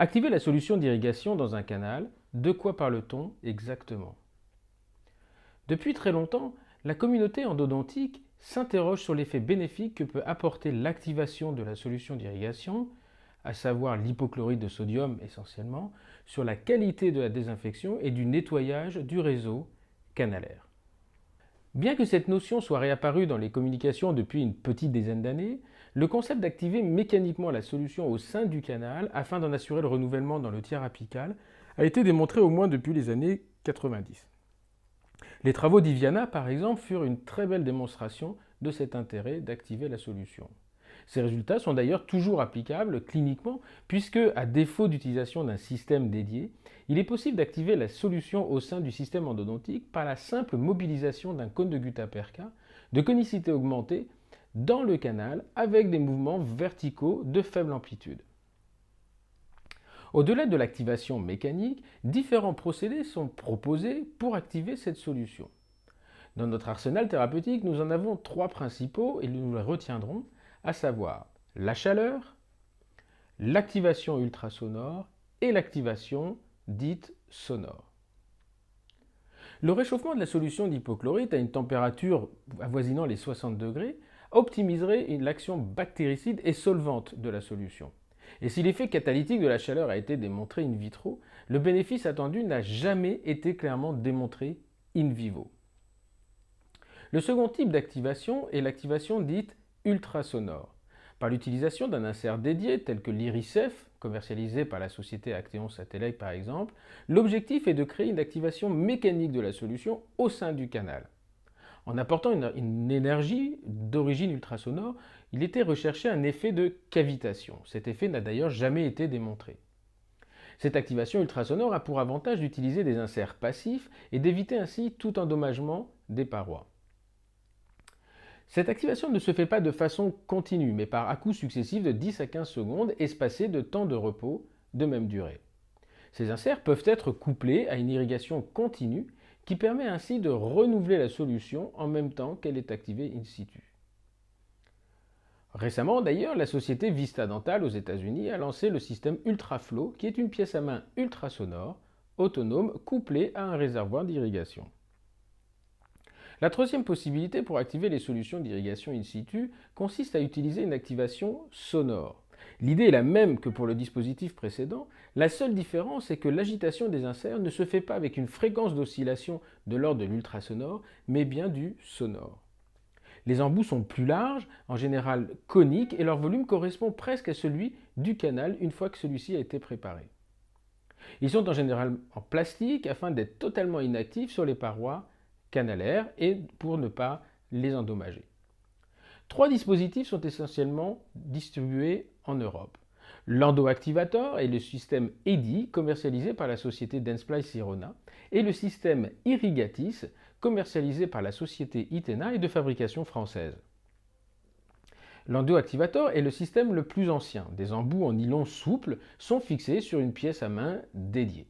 Activer la solution d'irrigation dans un canal, de quoi parle-t-on exactement? Depuis très longtemps, la communauté endodontique s'interroge sur l'effet bénéfique que peut apporter l'activation de la solution d'irrigation, à savoir l'hypochlorite de sodium essentiellement, sur la qualité de la désinfection et du nettoyage du réseau canalaire. Bien que cette notion soit réapparue dans les communications depuis une petite dizaine d'années, le concept d'activer mécaniquement la solution au sein du canal afin d'en assurer le renouvellement dans le tiers apical a été démontré au moins depuis les années 90. Les travaux d'Iviana, par exemple, furent une très belle démonstration de cet intérêt d'activer la solution. Ces résultats sont d'ailleurs toujours applicables cliniquement, puisque, à défaut d'utilisation d'un système dédié, il est possible d'activer la solution au sein du système endodontique par la simple mobilisation d'un cône de gutta-perca de conicité augmentée dans le canal avec des mouvements verticaux de faible amplitude. Au-delà de l'activation mécanique, différents procédés sont proposés pour activer cette solution. Dans notre arsenal thérapeutique, nous en avons trois principaux et nous les retiendrons, à savoir la chaleur, l'activation ultrasonore et l'activation dite sonore. Le réchauffement de la solution d'hypochlorite à une température avoisinant les 60 degrés optimiserait l'action bactéricide et solvante de la solution. Et si l'effet catalytique de la chaleur a été démontré in vitro, le bénéfice attendu n'a jamais été clairement démontré in vivo. Le second type d'activation est l'activation dite ultrasonore. Par l'utilisation d'un insert dédié tel que l'Iricef, commercialisé par la société Actéon Satellite par exemple, l'objectif est de créer une activation mécanique de la solution au sein du canal. En apportant une énergie d'origine ultrasonore, il était recherché un effet de cavitation. Cet effet n'a d'ailleurs jamais été démontré. Cette activation ultrasonore a pour avantage d'utiliser des inserts passifs et d'éviter ainsi tout endommagement des parois. Cette activation ne se fait pas de façon continue, mais par à-coups successifs de 10 à 15 secondes espacés de temps de repos de même durée. Ces inserts peuvent être couplés à une irrigation continue qui permet ainsi de renouveler la solution en même temps qu'elle est activée in situ. Récemment d'ailleurs, la société Vista Dental aux États-Unis a lancé le système UltraFlow qui est une pièce à main ultrasonore, autonome, couplée à un réservoir d'irrigation. La troisième possibilité pour activer les solutions d'irrigation in situ consiste à utiliser une activation sonore. L'idée est la même que pour le dispositif précédent, la seule différence est que l'agitation des inserts ne se fait pas avec une fréquence d'oscillation de l'ordre de l'ultrasonore, mais bien du sonore. Les embouts sont plus larges, en général coniques, et leur volume correspond presque à celui du canal une fois que celui-ci a été préparé. Ils sont en général en plastique afin d'être totalement inactifs sur les parois canalaires et pour ne pas les endommager. Trois dispositifs sont essentiellement distribués en Europe. L'Endoactivator et le système EDI, commercialisé par la société Dentsply Sirona, et le système Irrigatis, commercialisé par la société Itena et de fabrication française. L'Endoactivator est le système le plus ancien. Des embouts en nylon souple sont fixés sur une pièce à main dédiée.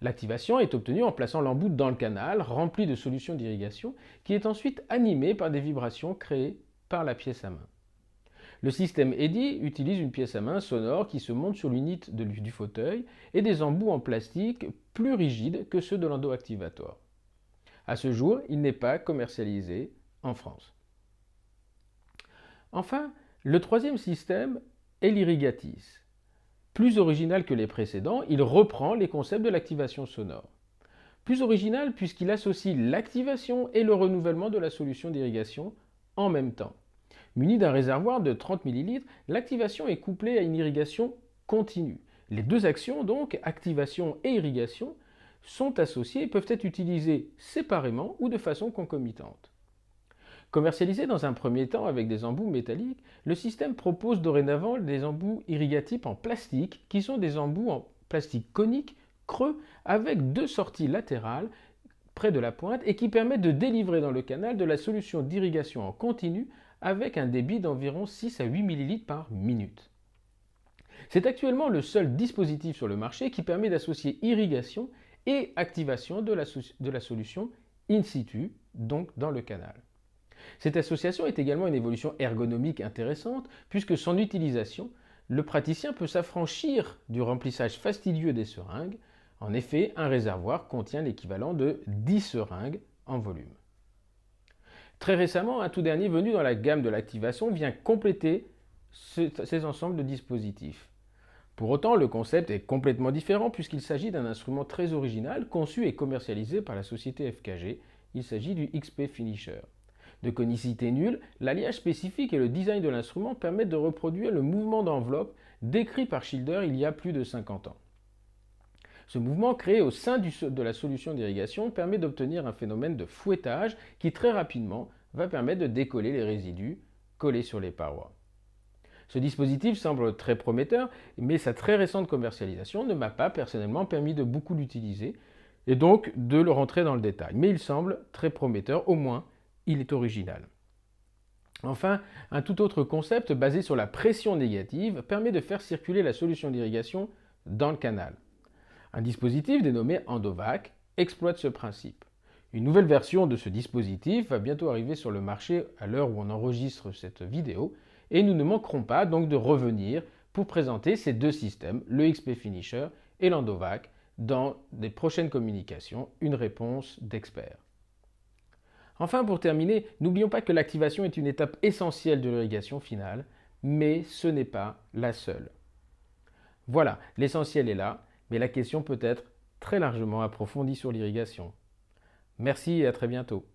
L'activation est obtenue en plaçant l'embout dans le canal, rempli de solution d'irrigation, qui est ensuite animé par des vibrations créées par la pièce à main. Le système EDI utilise une pièce à main sonore qui se monte sur l'unité du fauteuil et des embouts en plastique plus rigides que ceux de l'Endoactivator. À ce jour, il n'est pas commercialisé en France. Enfin, le troisième système est l'Irrigatis. Plus original que les précédents, il reprend les concepts de l'activation sonore. Plus original puisqu'il associe l'activation et le renouvellement de la solution d'irrigation en même temps. Muni d'un réservoir de 30 ml, l'activation est couplée à une irrigation continue. Les deux actions, donc activation et irrigation, sont associées et peuvent être utilisées séparément ou de façon concomitante. Commercialisé dans un premier temps avec des embouts métalliques, le système propose dorénavant des embouts irrigatifs en plastique qui sont des embouts en plastique conique creux avec deux sorties latérales près de la pointe et qui permettent de délivrer dans le canal de la solution d'irrigation en continu avec un débit d'environ 6 à 8 ml par minute. C'est actuellement le seul dispositif sur le marché qui permet d'associer irrigation et activation de la solution in situ, donc dans le canal. Cette association est également une évolution ergonomique intéressante puisque son utilisation le praticien peut s'affranchir du remplissage fastidieux des seringues. En effet, un réservoir contient l'équivalent de 10 seringues en volume. Très récemment, un tout dernier venu dans la gamme de l'activation vient compléter ces ensembles de dispositifs. Pour autant, le concept est complètement différent puisqu'il s'agit d'un instrument très original conçu et commercialisé par la société FKG. Il s'agit du XP Finisher. De conicité nulle, l'alliage spécifique et le design de l'instrument permettent de reproduire le mouvement d'enveloppe décrit par Schilder il y a plus de 50 ans. Ce mouvement créé au sein de la solution d'irrigation permet d'obtenir un phénomène de fouettage qui très rapidement va permettre de décoller les résidus collés sur les parois. Ce dispositif semble très prometteur, mais sa très récente commercialisation ne m'a pas personnellement permis de beaucoup l'utiliser et donc de le rentrer dans le détail. Mais il semble très prometteur, au moins il est original. Enfin, un tout autre concept basé sur la pression négative permet de faire circuler la solution d'irrigation dans le canal. Un dispositif dénommé Endovac exploite ce principe. Une nouvelle version de ce dispositif va bientôt arriver sur le marché à l'heure où on enregistre cette vidéo et nous ne manquerons pas donc de revenir pour présenter ces deux systèmes, le XP Finisher et l'Endovac, dans des prochaines communications, une réponse d'experts. Enfin, pour terminer, n'oublions pas que l'activation est une étape essentielle de l'irrigation finale, mais ce n'est pas la seule. Voilà, l'essentiel est là, mais la question peut être très largement approfondie sur l'irrigation. Merci et à très bientôt.